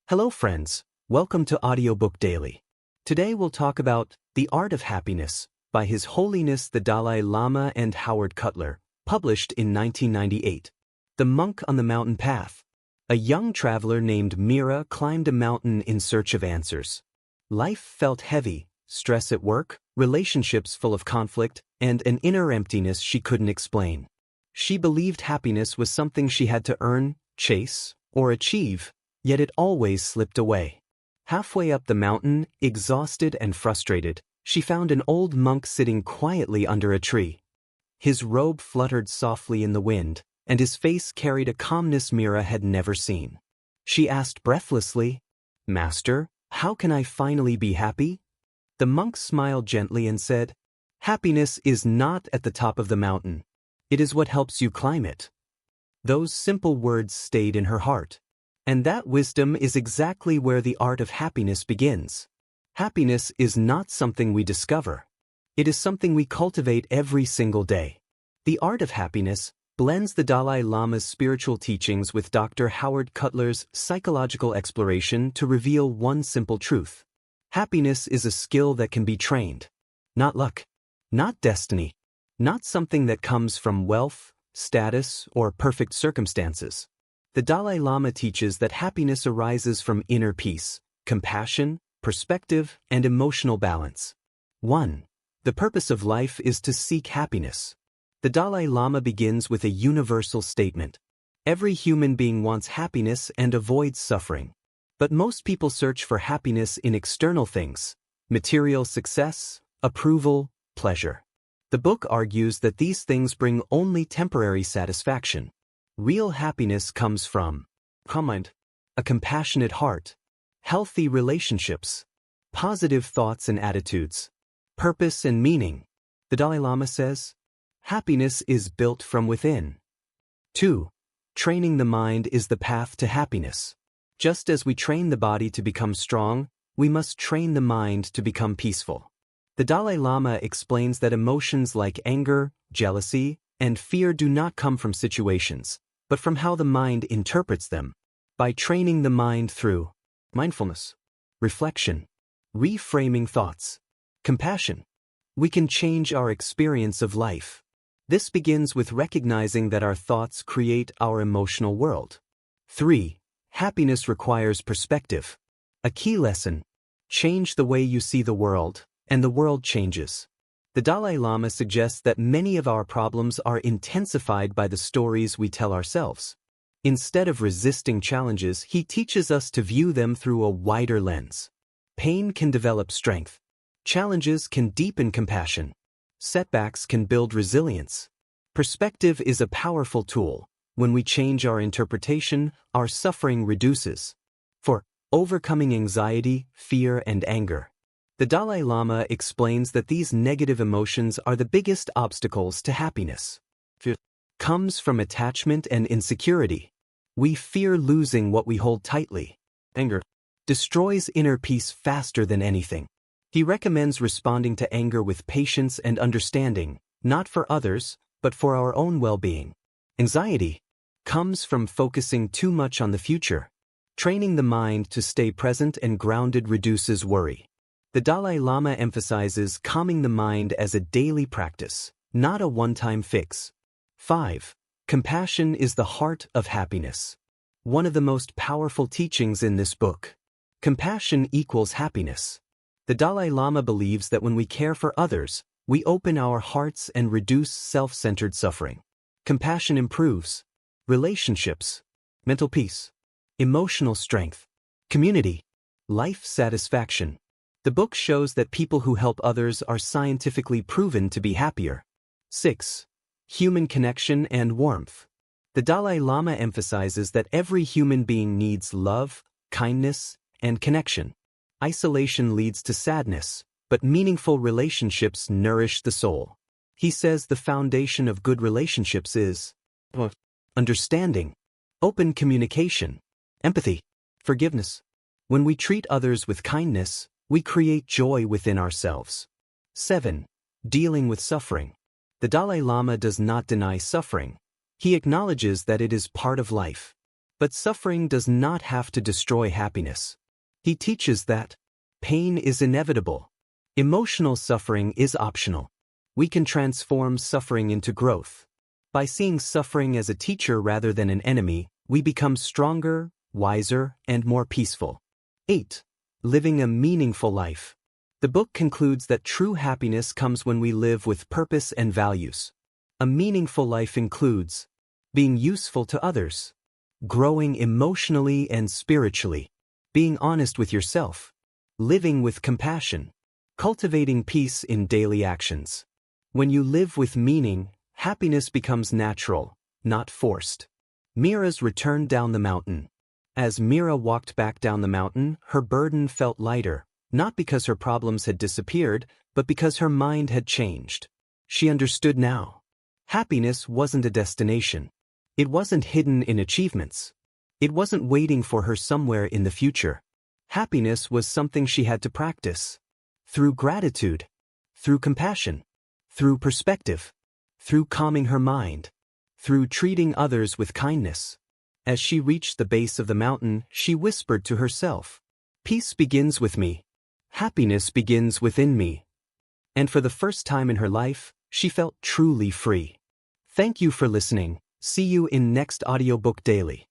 Hello friends, welcome to Audiobook Daily. Today we'll talk about The Art of Happiness by His Holiness the Dalai Lama and Howard Cutler, published in 1998. The Monk on the Mountain Path. A young traveler named Mira climbed a mountain in search of answers. Life felt heavy, stress at work, relationships full of conflict, and an inner emptiness she couldn't explain. She believed happiness was something she had to earn, chase, or achieve, yet it always slipped away. Halfway up the mountain, exhausted and frustrated, she found an old monk sitting quietly under a tree. His robe fluttered softly in the wind, and his face carried a calmness Mira had never seen. She asked breathlessly, "Master, how can I finally be happy?" The monk smiled gently and said, "Happiness is not at the top of the mountain. It is what helps you climb it." Those simple words stayed in her heart. And that wisdom is exactly where the art of happiness begins. Happiness is not something we discover. It is something we cultivate every single day. The Art of Happiness blends the Dalai Lama's spiritual teachings with Dr. Howard Cutler's psychological exploration to reveal one simple truth. Happiness is a skill that can be trained. Not luck. Not destiny. Not something that comes from wealth, status, or perfect circumstances. The Dalai Lama teaches that happiness arises from inner peace, compassion, perspective, and emotional balance. 1. The purpose of life is to seek happiness. The Dalai Lama begins with a universal statement. Every human being wants happiness and avoids suffering. But most people search for happiness in external things: material success, approval, pleasure. The book argues that these things bring only temporary satisfaction. Real happiness comes from calm mind, a compassionate heart, healthy relationships, positive thoughts and attitudes, purpose and meaning. The Dalai Lama says, happiness is built from within. 2. Training the mind is the path to happiness. Just as we train the body to become strong, we must train the mind to become peaceful. The Dalai Lama explains that emotions like anger, jealousy, and fear do not come from situations, but from how the mind interprets them. By training the mind through mindfulness, reflection, reframing thoughts, compassion, we can change our experience of life. This begins with recognizing that our thoughts create our emotional world. 3. Happiness requires perspective. A key lesson: change the way you see the world, and the world changes. The Dalai Lama suggests that many of our problems are intensified by the stories we tell ourselves. Instead of resisting challenges, he teaches us to view them through a wider lens. Pain can develop strength. Challenges can deepen compassion. Setbacks can build resilience. Perspective is a powerful tool. When we change our interpretation, our suffering reduces. For overcoming anxiety, fear, and anger, the Dalai Lama explains that these negative emotions are the biggest obstacles to happiness. Fear comes from attachment and insecurity. We fear losing what we hold tightly. Anger destroys inner peace faster than anything. He recommends responding to anger with patience and understanding, not for others, but for our own well-being. Anxiety comes from focusing too much on the future. Training the mind to stay present and grounded reduces worry. The Dalai Lama emphasizes calming the mind as a daily practice, not a one-time fix. 5. Compassion is the heart of happiness. One of the most powerful teachings in this book. Compassion equals happiness. The Dalai Lama believes that when we care for others, we open our hearts and reduce self-centered suffering. Compassion improves relationships, mental peace, emotional strength, community, life satisfaction. The book shows that people who help others are scientifically proven to be happier. 6. Human connection and warmth. The Dalai Lama emphasizes that every human being needs love, kindness, and connection. Isolation leads to sadness, but meaningful relationships nourish the soul. He says the foundation of good relationships is understanding, open communication, empathy, forgiveness. When we treat others with kindness, we create joy within ourselves. 7. Dealing with suffering. The Dalai Lama does not deny suffering. He acknowledges that it is part of life. But suffering does not have to destroy happiness. He teaches that pain is inevitable. Emotional suffering is optional. We can transform suffering into growth. By seeing suffering as a teacher rather than an enemy, we become stronger, wiser, and more peaceful. 8. Living a meaningful life. The book concludes that true happiness comes when we live with purpose and values. A meaningful life includes being useful to others, growing emotionally and spiritually, being honest with yourself, living with compassion, cultivating peace in daily actions. When you live with meaning, happiness becomes natural, not forced. Mira's return down the mountain. As Mira walked back down the mountain, her burden felt lighter, not because her problems had disappeared, but because her mind had changed. She understood now. Happiness wasn't a destination. It wasn't hidden in achievements. It wasn't waiting for her somewhere in the future. Happiness was something she had to practice. Through gratitude, through compassion, through perspective, through calming her mind, through treating others with kindness. As she reached the base of the mountain, she whispered to herself, "Peace begins with me. Happiness begins within me." And for the first time in her life, she felt truly free. Thank you for listening. See you in next audiobook daily.